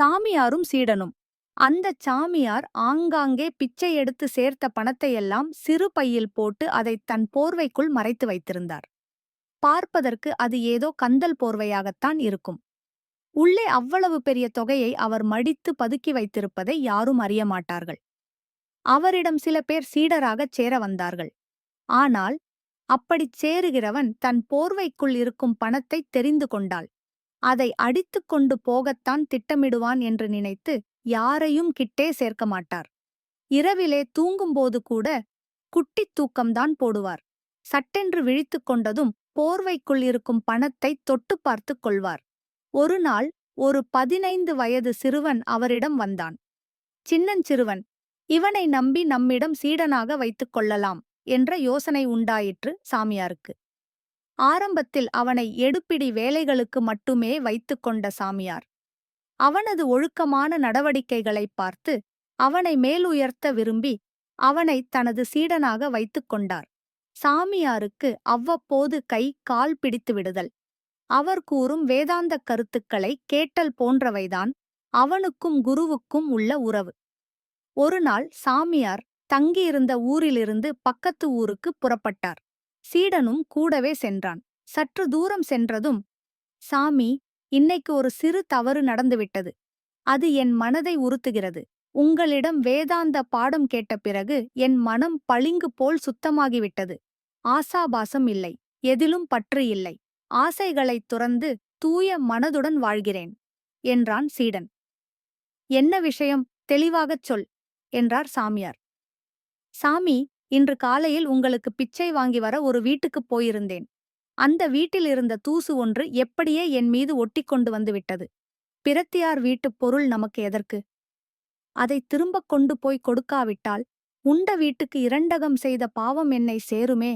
சாமியாரும் சீடனும். அந்தச் சாமியார் ஆங்காங்கே பிச்சை எடுத்து சேர்த்த பணத்தையெல்லாம் சிறு பையில் போட்டு அதைத் தன் போர்வைக்குள் மறைத்து வைத்திருந்தார். பார்ப்பதற்கு அது ஏதோ கந்தல் போர்வையாகத்தான் இருக்கும். உள்ளே அவ்வளவு பெரிய தொகையை அவர் மடித்து பதுக்கி வைத்திருப்பதை யாரும் அறியமாட்டார்கள். அவரிடம் சில பேர் சீடராகச் சேர வந்தார்கள். ஆனால் அப்படிச் சேருகிறவன் தன் போர்வைக்குள் இருக்கும் பணத்தைத் தெரிந்து கொண்டாள். அதை அடித்துக் கொண்டு போகத்தான் திட்டமிடுவான் என்று நினைத்து யாரையும் கிட்டே சேர்க்க மாட்டார். இரவிலே தூங்கும்போது கூட குட்டித் தூக்கம்தான் போடுவார். சட்டென்று விழித்துக் கொண்டதும் போர்வைக்குள் இருக்கும் பணத்தைத் தொட்டுப் பார்த்துக் கொள்வார். ஒரு நாள் ஒரு 15 வயது சிறுவன் அவரிடம் வந்தான். சின்னஞ்சிறுவன். இவனை நம்பி நம்மிடம் சீடனாக வைத்துக் கொள்ளலாம் என்ற யோசனை உண்டாயிற்று சாமியாருக்கு. ஆரம்பத்தில் அவனை எடுப்பிடி வேலைகளுக்கு மட்டுமே வைத்துக் கொண்ட சாமியார் அவனது ஒழுக்கமான நடவடிக்கைகளைப் பார்த்து அவனை மேலுயர்த்த விரும்பி அவனை தனது சீடனாக வைத்துக் கொண்டார். சாமியாருக்கு அவ்வப்போது கை கால் பிடித்து விடுதல், அவர் கூறும் வேதாந்தக் கருத்துக்களை கேட்டல் போன்றவைதான் அவனுக்கும் குருவுக்கும் உள்ள உறவு. ஒருநாள் சாமியார் தங்கியிருந்த ஊரிலிருந்து பக்கத்து ஊருக்கு புறப்பட்டார். சீடனும் கூடவே சென்றான். சற்று தூரம் சென்றதும், சாமி, இன்னைக்கு ஒரு சிறு தவறு நடந்துவிட்டது. அது என் மனதை உறுத்துகிறது. உங்களிடம் வேதாந்த பாடம் கேட்ட பிறகு என் மனம் பளிங்கு போல் சுத்தமாகிவிட்டது. ஆசாபாசம் இல்லை, எதிலும் பற்று இல்லை. ஆசைகளைத் துறந்து தூய மனதுடன் வாழ்கிறேன் என்றான் சீடன். என்ன விஷயம், தெளிவாகச் சொல் என்றார் சாமியார். சாமி, இன்று காலையில் உங்களுக்கு பிச்சை வாங்கி வர ஒரு வீட்டுக்குப் போயிருந்தேன். அந்த வீட்டில் இருந்த தூசு ஒன்று எப்படியே என் மீது ஒட்டிக்கொண்டு வந்துவிட்டது. பிரத்தியார் வீட்டுப் பொருள் நமக்கு எதற்கு? அதை திரும்பக் கொண்டு போய் கொடுக்காவிட்டால் உண்ட வீட்டுக்கு இரண்டகம் செய்த பாவம் என்னை சேருமே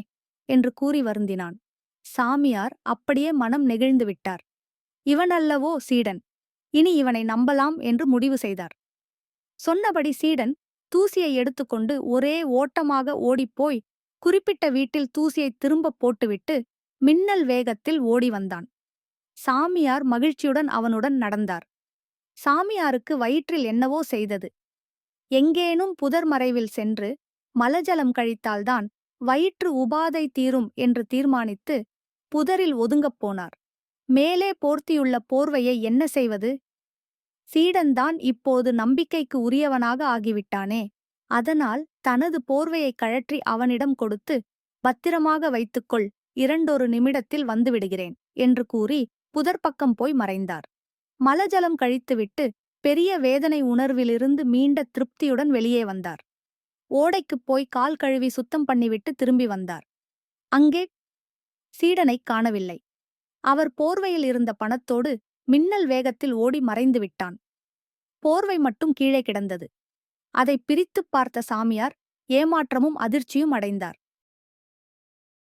என்று கூறி வருந்தினான். சாமியார் அப்படியே மனம் நெகிழ்ந்து விட்டார். இவனல்லவோ சீடன், இனி இவனை நம்பலாம் என்று முடிவு செய்தார். சொன்னபடி சீடன் தூசியை எடுத்துக்கொண்டு ஒரே ஓட்டமாக ஓடிப்போய் குறிப்பிட்ட வீட்டில் தூசியை திரும்பப் போட்டுவிட்டு மின்னல் வேகத்தில் ஓடி வந்தான். சாமியார் மகிழ்ச்சியுடன் அவனுடன் நடந்தார். சாமியாருக்கு வயிற்றில் என்னவோ செய்தது. எங்கேனும் புதர் மறைவில் சென்று மலஜலம் கழித்தால்தான் வயிற்று உபாதை தீரும் என்று தீர்மானித்து புதரில் ஒதுங்கப் போனார். மேலே போர்த்தியுள்ள போர்வையை என்ன செய்வது? சீடன்தான் இப்போது நம்பிக்கைக்கு உரியவனாக ஆகிவிட்டானே. அதனால் தனது போர்வையை கழற்றி அவனிடம் கொடுத்து, பத்திரமாக வைத்துக்கொள், 2 நிமிடத்தில் வந்துவிடுகிறேன் என்று கூறி புதர்பக்கம் போய் மறைந்தார். மலஜலம் கழித்துவிட்டு பெரிய வேதனை உணர்விலிருந்து மீண்ட திருப்தியுடன் வெளியே வந்தார். ஓடைக்குப் போய் கால் கழுவி சுத்தம் பண்ணிவிட்டு திரும்பி வந்தார். அங்கே சீடனைக் காணவில்லை. அவர் போர்வையில் இருந்த பணத்தோடு மின்னல் வேகத்தில் ஓடி மறைந்து விட்டான். போர்வை மட்டும் கீழே கிடந்தது. அதை பிரித்துப் பார்த்த சாமியார் ஏமாற்றமும் அதிர்ச்சியும் அடைந்தார்.